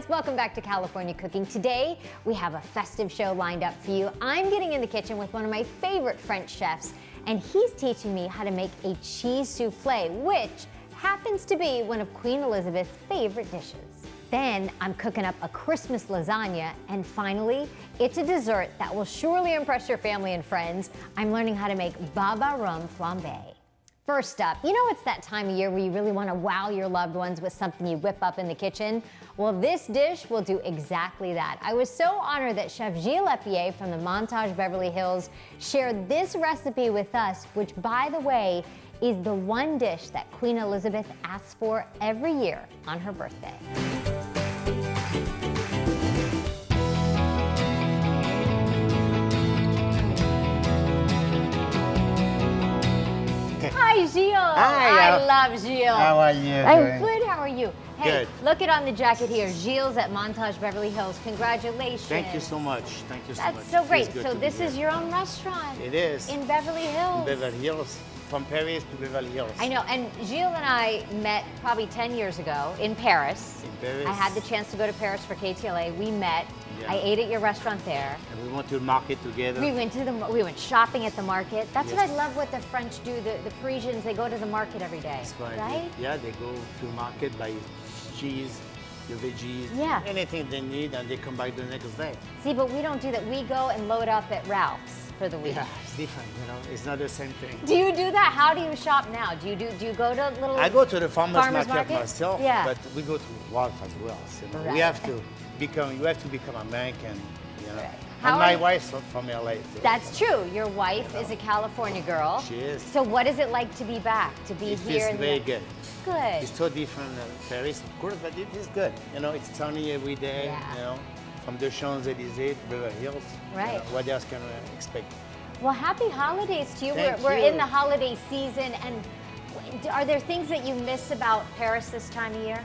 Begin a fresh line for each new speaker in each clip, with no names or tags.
guys, welcome back to California Cooking. Today, we have a festive show lined up for you. I'm getting in the kitchen with one of my favorite French chefs, and he's teaching me how to make a cheese souffle, which happens to be one of Queen Elizabeth's favorite dishes. Then I'm cooking up a Christmas lasagna, and finally, it's a dessert that will surely impress your family and friends. I'm learning how to make Baba Rum Flambe. First up, you know it's that time of year where you really want to wow your loved ones with something you whip up in the kitchen? Well, this dish will do exactly that. I was so honored that Chef Gilles Epie from the Montage Beverly Hills shared this recipe with us, which, by the way, is the one dish that Queen Elizabeth asks for every year on her birthday. Hi, Gilles.
Hi.
I love Gilles.
How are you?
I'm good. How are you? Hey,
Good.
look it on the jacket here. Gilles at Montage Beverly Hills. Congratulations.
Thank you so much. Thank you so much.
That's so
It
great.
feels good
So
to be
this is
here.
your own restaurant.
It is.
In Beverly Hills.
In Beverly Hills. From Paris to Beverly Hills.
I know. And Gilles and I met probably 10 years ago in Paris.
In Paris.
I had the chance to go to Paris for KTLA. We met.
Yeah.
I ate at your restaurant there.
And we went to the market together.
We went shopping at the market. That's
Yes.
what I love what the French do. The Parisians, they go to the market every day.
That's right.
Right?
Yeah, they go to the market, buy cheese, the veggies,
Yeah.
anything they need, and they come back the next day.
See, but we don't do that. We go and load up at Ralph's for the week.
Yeah, it's different, you know. It's not the same thing.
Do you do that? How do you shop now? Do you go to little?
I go to the farmer's
Farmer's
market
market?
myself,
Yeah.
but we go to Ralph as well. So, you know,
Right.
you have to become American, you know.
Right.
And
How
my
are-
wife's from LA. So,
That's true. Your wife is a California girl.
She is.
So what is it like to be back? To be
It
here?
feels
in
very
the...
good.
Good.
It's so different than Paris, of course, but it is good. You know, it's sunny every day,
Yeah.
you know, from the Champs-Élysées to Beverly Hills.
Right.
You know, what else can we expect?
Well, happy holidays to you.
Thank
We're
you.
in the holiday season, and are there things that you miss about Paris this time of year?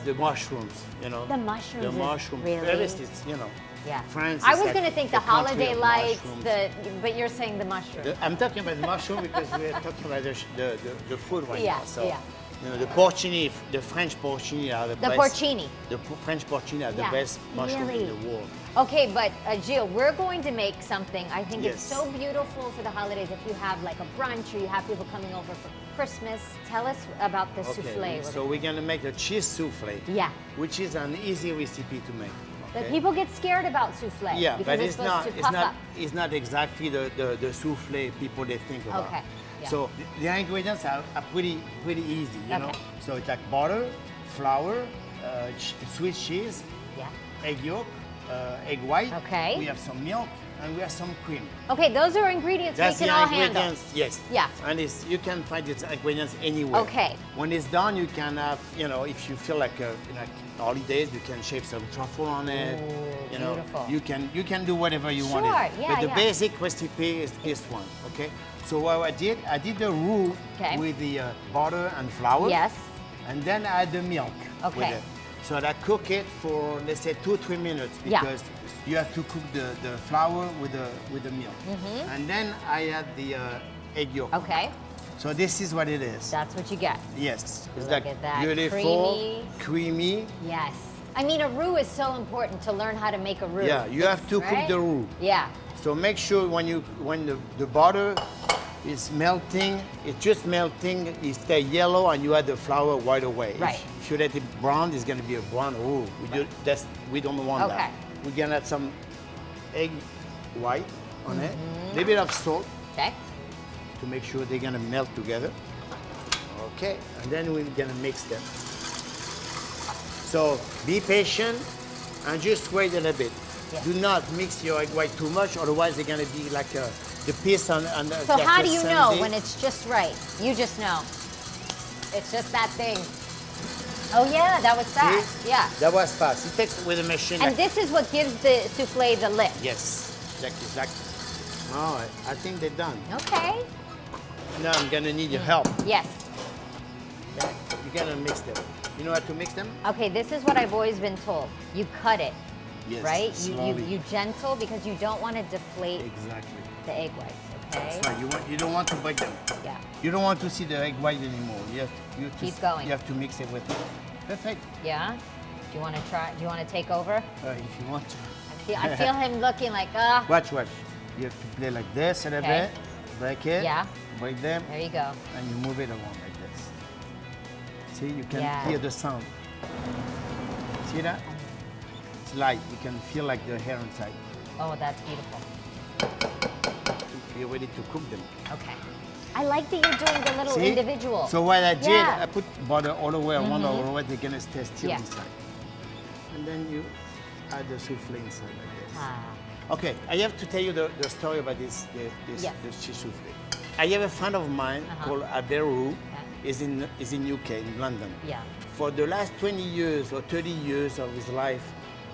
The mushrooms, you know.
The mushrooms.
The
is
mushrooms.
Really?
Paris is, you know,
Yeah.
France
I
is
was
like
going to think the
country
holiday
of
lights,
mushrooms.
but you're saying the mushrooms.
I'm talking about the mushroom because we're talking about the food right
Yeah,
now. So,
yeah.
you know, the porcini, the French porcini are the
The
best.
porcini.
The French porcini are the
Yeah,
best mushroom
really.
in the world.
Okay, but Gilles, we're going to make something. I think it's
Yes.
so beautiful for the holidays. If you have like a brunch or you have people coming over for Christmas, tell us about the souffle.
So we're gonna make a cheese souffle.
Yeah.
Which is an easy recipe to make.
But
okay?
people get scared about souffle
Yeah,
because
but
it's supposed to puff up.
it's not exactly the souffle people they think about.
Okay, yeah.
So the ingredients are pretty easy, you know.
Okay.
So it's like butter, flour, sweet cheese,
Yeah.
egg yolk, egg white.
Okay.
We have some milk and we have some cream.
Okay, those are ingredients
That's
we can
the
all handle.
ingredients. Yes.
Yeah.
And you can find these ingredients anywhere.
Okay.
When it's done, you can have, you know, if you feel like holidays, you can shape some truffle on it.
Ooh,
You know,
beautiful.
you can do whatever you want.
Sure, yeah,
But the
yeah.
basic recipe is this one. Okay. So what I did the roux
Okay.
with the butter and flour.
Yes.
And then I add the milk with
Okay.
it. So I cook it for, let's say, 2-3 minutes
Yeah.
because you have to cook the flour with the milk. And then I add the egg yolk.
Mm-hmm. Okay,
So this is what it is.
that's what you get.
Yes. It's
Look
like
at that,
beautiful, creamy.
Yes. I mean, a roux is so important to learn how to make a roux.
Yeah, you have to cook
right?
the roux.
Yeah.
So make sure when the butter is melting, it's just melting, it stay yellow and you add the flour right away.
Right.
If you let it brown, it's gonna be a brown roux. We don't want
Okay.
that. We're gonna add some egg white on it,
Mm-hmm.
a little bit of salt
Okay.
to make sure they're gonna melt together. Okay, and then we're gonna mix them. So be patient and just wait a little bit.
Yeah.
Do not mix your egg white too much, otherwise they're gonna be like the piece on the.
So
like
how
a
do you know
sundae.
when it's just right? You just know. It's just that thing. Oh yeah, that was fast.
See?
Yeah.
That was fast. It takes with a machine.
And
like,
this is what gives the souffle the lift.
yes, exactly. Oh, I think they're done.
Okay.
Now I'm gonna need your help.
Yes.
You're gonna mix them. You know how to mix them?
Okay, this is what I've always been told. You cut it,
Yes.
right?
Slowly.
You gentle because you don't want to deflate
Exactly.
the egg whites. Okay.
That's right. You don't want to break them.
Yeah.
You don't want to see the egg white anymore. You have to
Keep going.
You have to mix it with it. Perfect.
Yeah. Do you want to try? Do you want to take over?
If you want to.
I feel him looking like,
Watch. You have to play like this a little bit. Break it.
Yeah.
Break them.
There you go.
And you move it around like this. See, you can hear the sound. See that? It's light. You can feel like the hair inside.
Oh, that's beautiful.
You're ready to cook them.
Okay. I like that you're doing the little individual.
So what I did, I put butter all the way around, all the way. They're gonna stay still inside. And then you add the souffle inside like this. Okay, I have to tell you the story about this cheese souffle. I have a friend of mine called Aberu. Is in UK, in London.
Yeah.
For the last 20 years or 30 years of his life,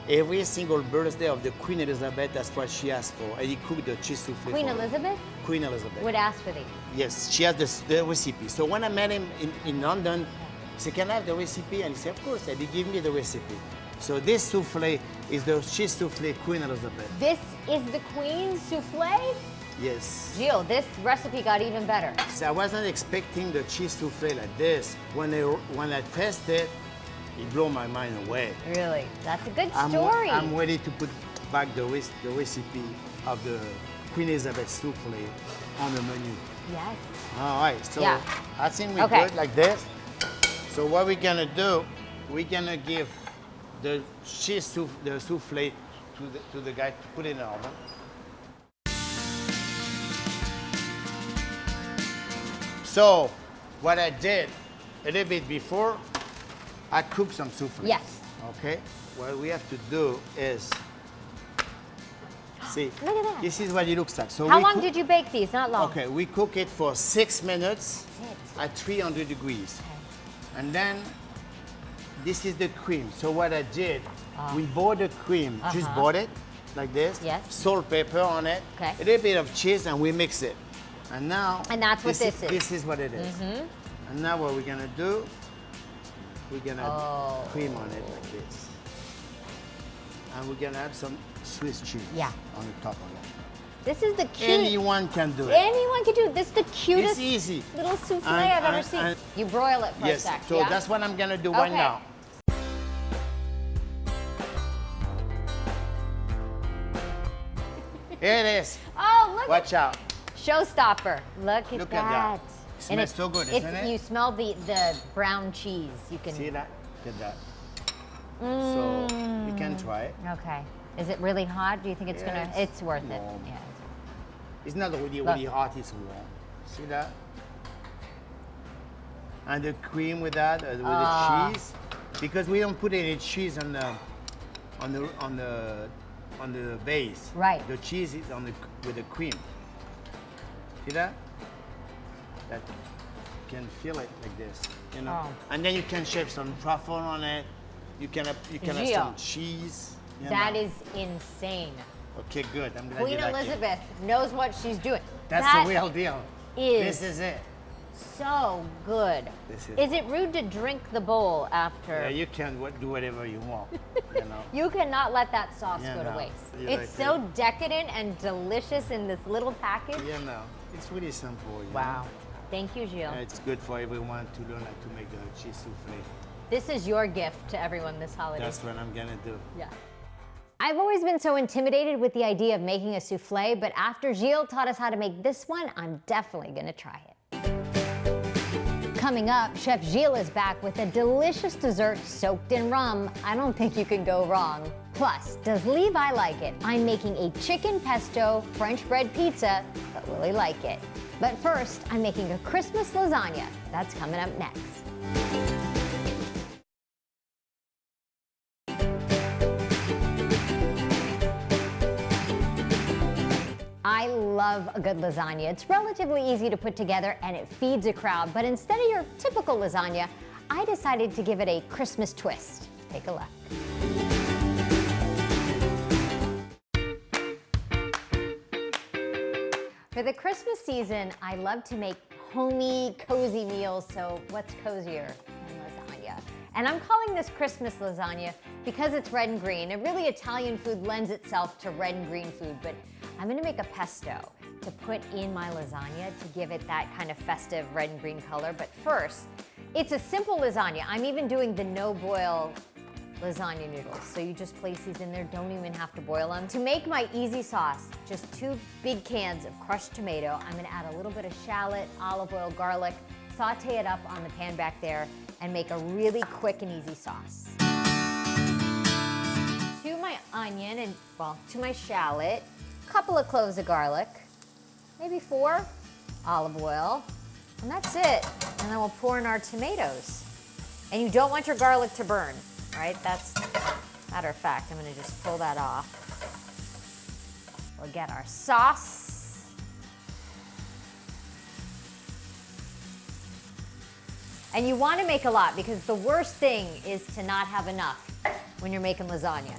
every single birthday of the Queen Elizabeth, that's what she asked for. And he cooked the cheese souffle
Queen
for her.
Elizabeth?
Queen Elizabeth.
Would ask for these.
Yes, she has the recipe. So when I met him in London, I said, can I have the recipe? And he said, of course. And he gave me the recipe. So this souffle is the cheese souffle Queen Elizabeth.
This is the Queen souffle?
Yes.
Gilles, this recipe got even better.
So I wasn't expecting the cheese souffle like this. When I tasted, it blew my mind away.
Really? That's a good story.
I'm ready to put back the recipe of the Queen Elizabeth souffle on the menu.
Yes.
All right, so I think we're good like this. So what we're gonna do, we're gonna give the cheese souffle to the guy to put in the oven. So what I did a little bit before, I cooked some souffle.
Yes.
Okay. What we have to do is, see,
look at that.
This is what it looks like. So
how long did you bake these? Not long.
Okay, we cook it for 6 minutes at 300 degrees. Okay. And then this is the cream. So what I did, we bought the cream, just bought it like this.
Yes.
Salt, pepper on it.
Okay.
A little bit of cheese, and we mix it. And now,
that's what this is.
This is what it is. And now what we're gonna do, we're gonna add cream on it like this. And we're gonna add some Swiss cheese on the top of it.
This is the cute.
Anyone can do it.
Anyone can do it. This is the cutest little souffle I've ever seen. You broil it for a sec.
So that's what I'm gonna do right now. Here it is.
Oh, look.
Watch out.
Showstopper. Look at that.
It smells so good, isn't it?
You smell the brown cheese. You can
see that? Get that. So you can try it.
Okay. Is it really hot? Do you think it's gonna? It's worth it. Yeah.
It's not really hot. It's warm. See that? And the cream with that, with the cheese, because we don't put any cheese on the base.
Right.
The cheese is with the cream. See that? That you can feel it like this, you know. And then you can shape some truffle on it. You can have some cheese.
That is insane.
Okay, good. I'm glad
Queen
you like
Elizabeth knows what she's doing.
That's the real deal.
This
is it.
So good. Is it rude to drink the bowl after?
Yeah, you can do whatever you want. You know.
You cannot let that sauce go to waste. It's so decadent and delicious in this little package.
Yeah, no, it's really simple.
Wow. Thank you, Gilles.
It's good for everyone to learn how to make the cheese souffle.
This is your gift to everyone this holiday.
That's what I'm gonna do.
Yeah. I've always been so intimidated with the idea of making a souffle, but after Gilles taught us how to make this one, I'm definitely gonna try it. Coming up, Chef Gilles is back with a delicious dessert soaked in rum. I don't think you can go wrong. Plus, does Levi like it? I'm making a chicken pesto French bread pizza, but will he like it? But first, I'm making a Christmas lasagna. That's coming up next. I love a good lasagna. It's relatively easy to put together and it feeds a crowd, but instead of your typical lasagna, I decided to give it a Christmas twist. Take a look. For the Christmas season, I love to make homey, cozy meals, so what's cozier than lasagna? And I'm calling this Christmas lasagna because it's red and green, and really Italian food lends itself to red and green food, but I'm gonna make a pesto to put in my lasagna to give it that kind of festive red and green color. But first, it's a simple lasagna. I'm even doing the no-boil lasagna noodles. So you just place these in there, don't even have to boil them. To make my easy sauce, just 2 big cans of crushed tomato. I'm gonna add a little bit of shallot, olive oil, garlic, saute it up on the pan back there, and make a really quick and easy sauce. To my onion and, well, to my shallot, a couple of cloves of garlic, maybe 4, olive oil, and that's it. And then we'll pour in our tomatoes. And you don't want your garlic to burn, right? That's, matter of fact, I'm gonna just pull that off. We'll get our sauce. And you wanna make a lot because the worst thing is to not have enough when you're making lasagna.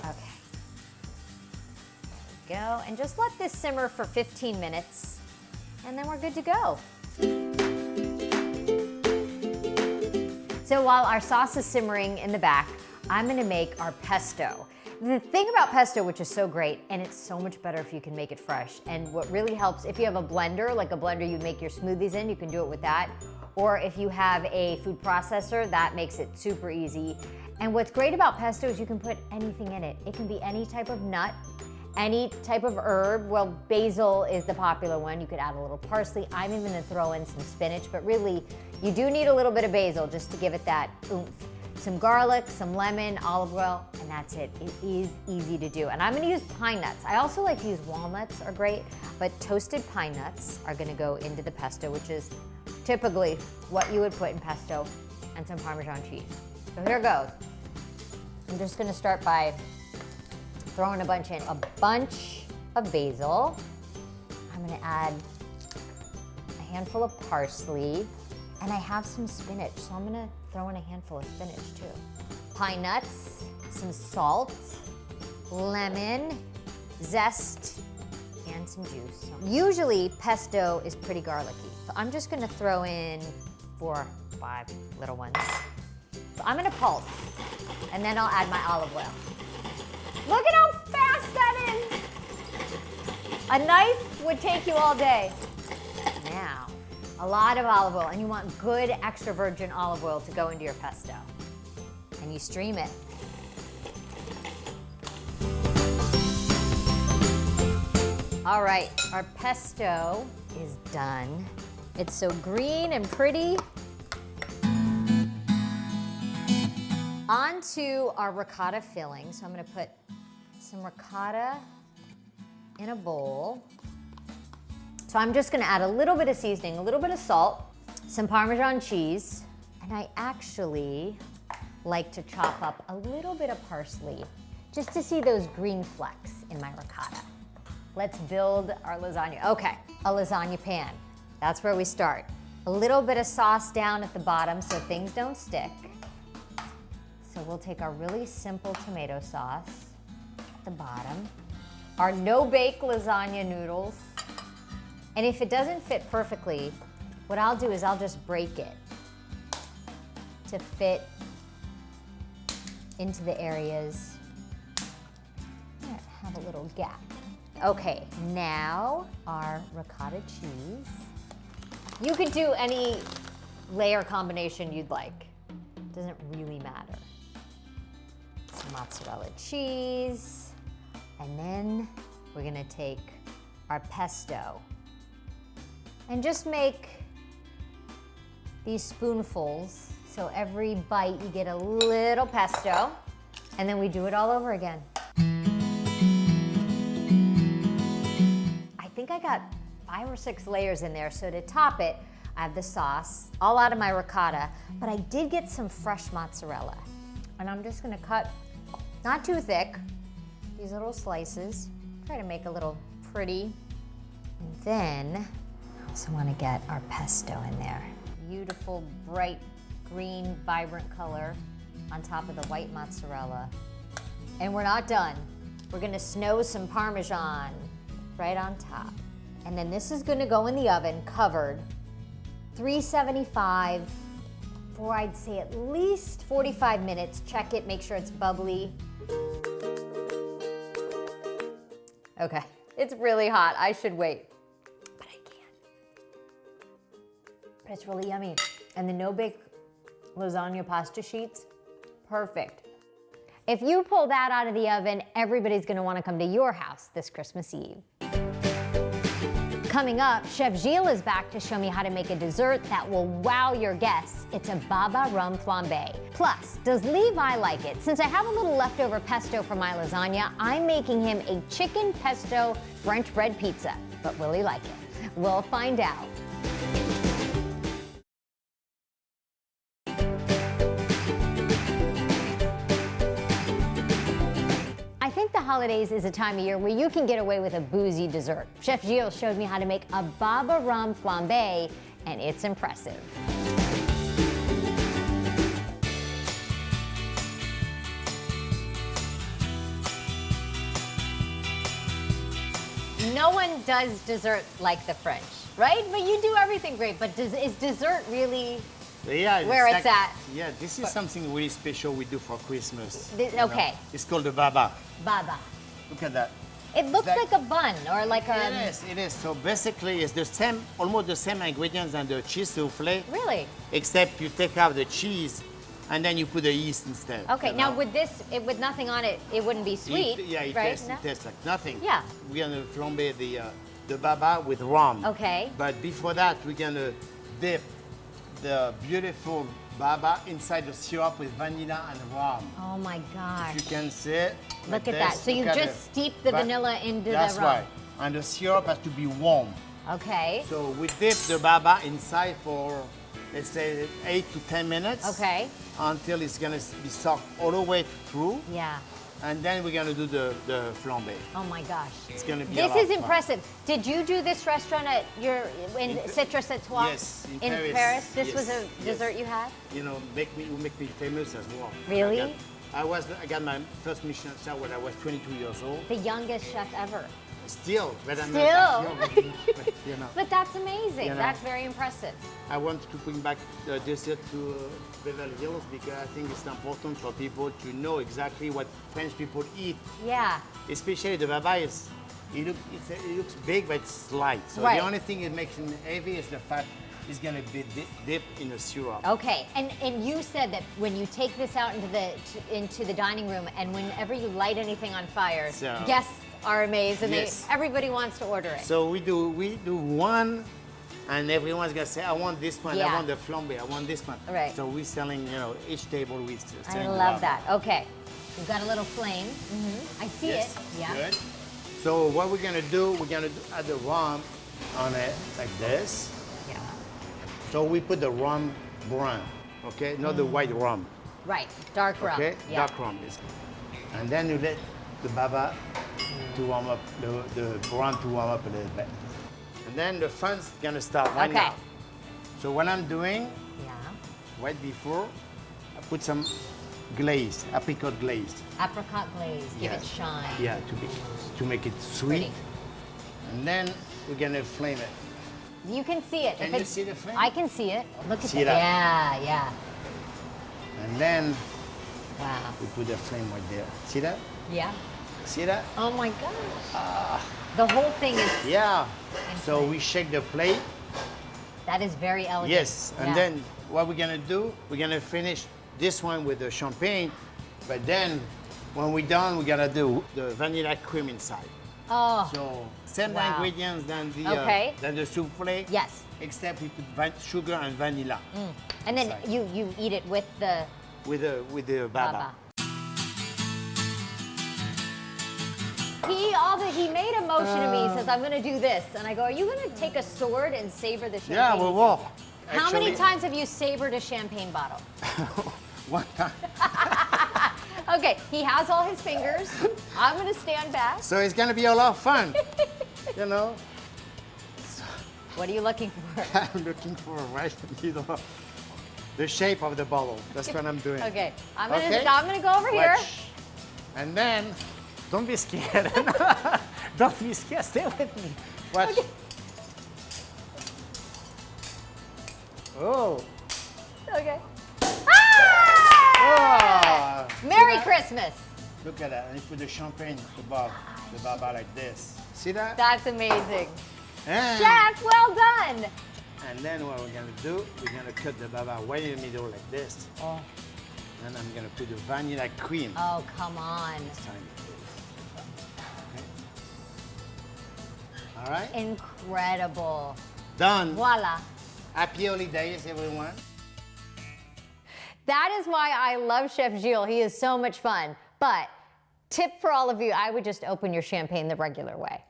Okay. There we go. And just let this simmer for 15 minutes, and then we're good to go. So while our sauce is simmering in the back, I'm gonna make our pesto. The thing about pesto, which is so great, and it's so much better if you can make it fresh, and what really helps, if you have a blender, like a blender you make your smoothies in, you can do it with that. Or if you have a food processor, that makes it super easy. And what's great about pesto is you can put anything in it. It can be any type of nut, any type of herb. Well, basil is the popular one. You could add a little parsley. I'm even gonna throw in some spinach, but really, you do need a little bit of basil just to give it that oomph. Some garlic, some lemon, olive oil, and that's it. It is easy to do. And I'm gonna use pine nuts. I also like to use walnuts, are great, but toasted pine nuts are gonna go into the pesto, which is typically what you would put in pesto, and some Parmesan cheese. So here goes. I'm just gonna start by throwing a bunch in. A bunch of basil. I'm gonna add a handful of parsley, and I have some spinach, so I'm gonna throw in a handful of spinach too. Pine nuts, some salt, lemon, zest, and some juice. Usually pesto is pretty garlicky, so I'm just gonna throw in 4, 5 little ones. So I'm gonna pulse, and then I'll add my olive oil. Look at how fast that is! A knife would take you all day. Now, a lot of olive oil, and you want good extra virgin olive oil to go into your pesto. And you stream it. All right, our pesto is done. It's so green and pretty. On to our ricotta filling. So I'm gonna put some ricotta in a bowl. So I'm just gonna add a little bit of seasoning, a little bit of salt, some Parmesan cheese, and I actually like to chop up a little bit of parsley just to see those green flecks in my ricotta. Let's build our lasagna. Okay, a lasagna pan. That's where we start. A little bit of sauce down at the bottom so things don't stick. So we'll take our really simple tomato sauce at the bottom, our no-bake lasagna noodles, and if it doesn't fit perfectly, what I'll do is I'll just break it to fit into the areas that have a little gap. Okay, now our ricotta cheese. You could do any layer combination you'd like. It doesn't really matter. Some mozzarella cheese, and then we're gonna take our pesto and just make these spoonfuls. So every bite you get a little pesto, and then we do it all over again. I think I got 5 or 6 layers in there. So to top it, I have the sauce, all out of my ricotta, but I did get some fresh mozzarella. And I'm just gonna cut, not too thick, these little slices. Try to make a little pretty. And then, I also wanna get our pesto in there. Beautiful, bright, green, vibrant color on top of the white mozzarella. And we're not done. We're gonna snow some Parmesan right on top. And then this is gonna go in the oven, covered, 375 for I'd say at least 45 minutes. Check it, make sure it's bubbly. Okay, it's really hot. I should wait, but I can't. But it's really yummy. And the no-bake lasagna pasta sheets, Perfect. If you pull that out of the oven, everybody's gonna wanna come to your house this Christmas Eve. Coming up, Chef Gilles is back to show me how to make a dessert that will wow your guests. It's a Baba Rum Flambe. Plus, does Levi like it? Since I have a little leftover pesto for my lasagna, I'm making him a chicken pesto French bread pizza. But will he like it? We'll find out. I think the holidays is a time of year where you can get away with a boozy dessert. Chef Gilles showed me how to make a Baba Rum Flambe, and it's impressive. No one does dessert like the French, right? But you do everything great. But is dessert really where it's at?
Yeah, this is something really special we do for Christmas.
Okay.
It's called the Baba.
Baba.
Look at that.
It looks like a bun or like a...
It is. So basically, it's the same, almost the same ingredients than the cheese souffle.
Really?
Except you take out the cheese and then you put the yeast instead.
Okay, now with this, with nothing on it, it wouldn't be sweet,
it
right?
tastes like nothing.
Yeah.
We're gonna flambe the Baba with rum.
Okay.
But before that, we're gonna dip the beautiful Baba inside the syrup with vanilla and rum.
Oh my gosh.
You can see.
Look at that. So you just steep the vanilla into the rum.
That's right. And the syrup has to be warm.
Okay.
So we dip the Baba inside for, let's say, 8 to 10 minutes.
Okay.
Until it's gonna be soaked all the way through.
Yeah.
And then we're gonna do the flambe.
Oh my gosh.
It's gonna be
This is impressive. Did you do this restaurant at in Citrus Etoile?
Yes,
in Paris. This
yes,
was a dessert you had?
You know, make me famous as well.
Really?
I got my first Michelin star when I was 22 years old.
The youngest chef ever.
Still, but I'm
Still.
not that young, but, you know.
But that's amazing.
You know.
That's very impressive.
I want to bring back the dessert to Beverly Hills because I think it's important for people to know exactly what French people eat.
Yeah.
Especially the Baba it looks big, but it's light. So
right.
The only thing that makes it heavy is the fact it's going to be dipped in a syrup.
Okay, and you said that when you take this out into the dining room, and whenever you light anything on fire, guests are amazed, and everybody wants to order it.
So we do one, and everyone's gonna say, I want this one, I want the flambe, I want this one.
Right.
So we're selling, each table we
I love that. Okay, we've got a little flame. I see it. Yeah.
Good. So what we're gonna do, add the rum on it like this.
Yeah.
So we put the rum brown, okay, not the white rum.
Right, dark rum.
Okay, dark rum. And then you let the Baba to warm up, the rum to warm up a little bit. And then the fun's gonna start right now. So what I'm doing, right before, I put some glaze, apricot glaze.
Apricot glaze, give it shine.
Yeah, to make it sweet.
Pretty.
And then we're gonna flame it.
You can see it.
Can you see the flame?
I can see it. Look at
See
that.
that?
Yeah.
And then
wow.
we put the flame right there. See that?
Yeah.
See that?
Oh my gosh. The whole thing is...
Yeah. So we shake the plate.
That is very elegant.
Yes. And then what we're going to do, we're going to finish this one with the champagne. But then when we're done, we're going to do the vanilla cream inside.
Oh.
So same ingredients than the souffle.
Yes.
Except we put sugar and vanilla.
And then you eat it with the...
With the Baba.
He made a motion to me. He says, I'm going to do this. And I go, are you going to take a sword and savor the champagne?
Yeah, we will.
How many times have you savored a champagne bottle?
One time.
Okay, he has all his fingers. I'm going to stand back.
So it's going to be a lot of fun, you know.
What are you looking for?
I'm looking for right the shape of the bottle. That's what I'm doing.
Okay, I'm gonna go over here.
And then, don't be scared. Don't be scared. Stay with me. Watch. Okay. Oh.
Okay.
Ah! Oh.
Merry Christmas.
Look at that. And you put the champagne above the Baba like this. See that?
That's amazing.
And
Chef, well done.
And then what we're gonna do, we're gonna cut the Baba right in the middle like this.
Oh.
And I'm gonna put the vanilla cream.
Oh, come on.
Inside. Okay. All right.
Incredible.
Done.
Voila.
Happy holidays, everyone.
That is why I love Chef Gilles. He is so much fun. But tip for all of you, I would just open your champagne the regular way.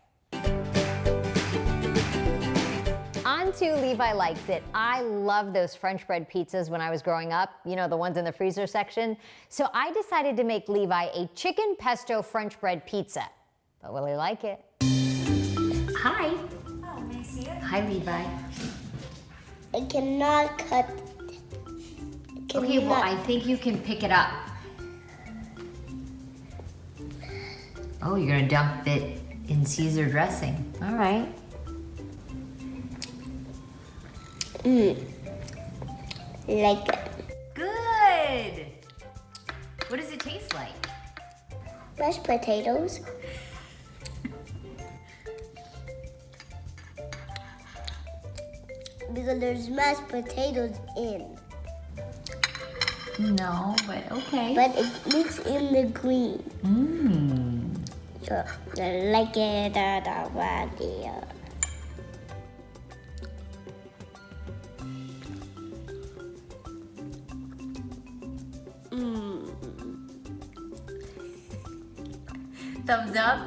On to Levi Likes It. I love those French bread pizzas when I was growing up, you know, the ones in the freezer section. So I decided to make Levi a chicken pesto French bread pizza. But will he like it? Hi.
Oh, may I see it?
Hi, Levi.
I cannot cut.
Okay, well, I think you can pick it up. Oh, you're gonna dump it in Caesar dressing. All right.
Like it.
Good. What does it taste like?
Mashed potatoes. Because there's mashed potatoes in.
No, but okay.
But it mixed in the green.
Mmm.
So, I like it.
Thumbs up.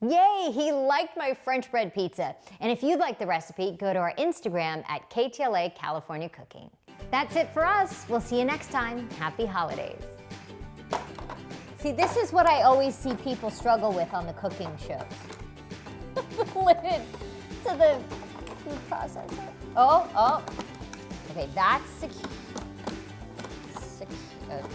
Yay, he liked my French bread pizza. And if you'd like the recipe, go to our Instagram at KTLA California Cooking. That's it for us. We'll see you next time. Happy holidays. See, this is what I always see people struggle with on the cooking shows. The lid to the food processor. Oh. Okay, that's secure. Okay.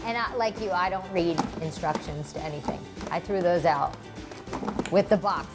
And like you, I don't read instructions to anything. I threw those out with the box.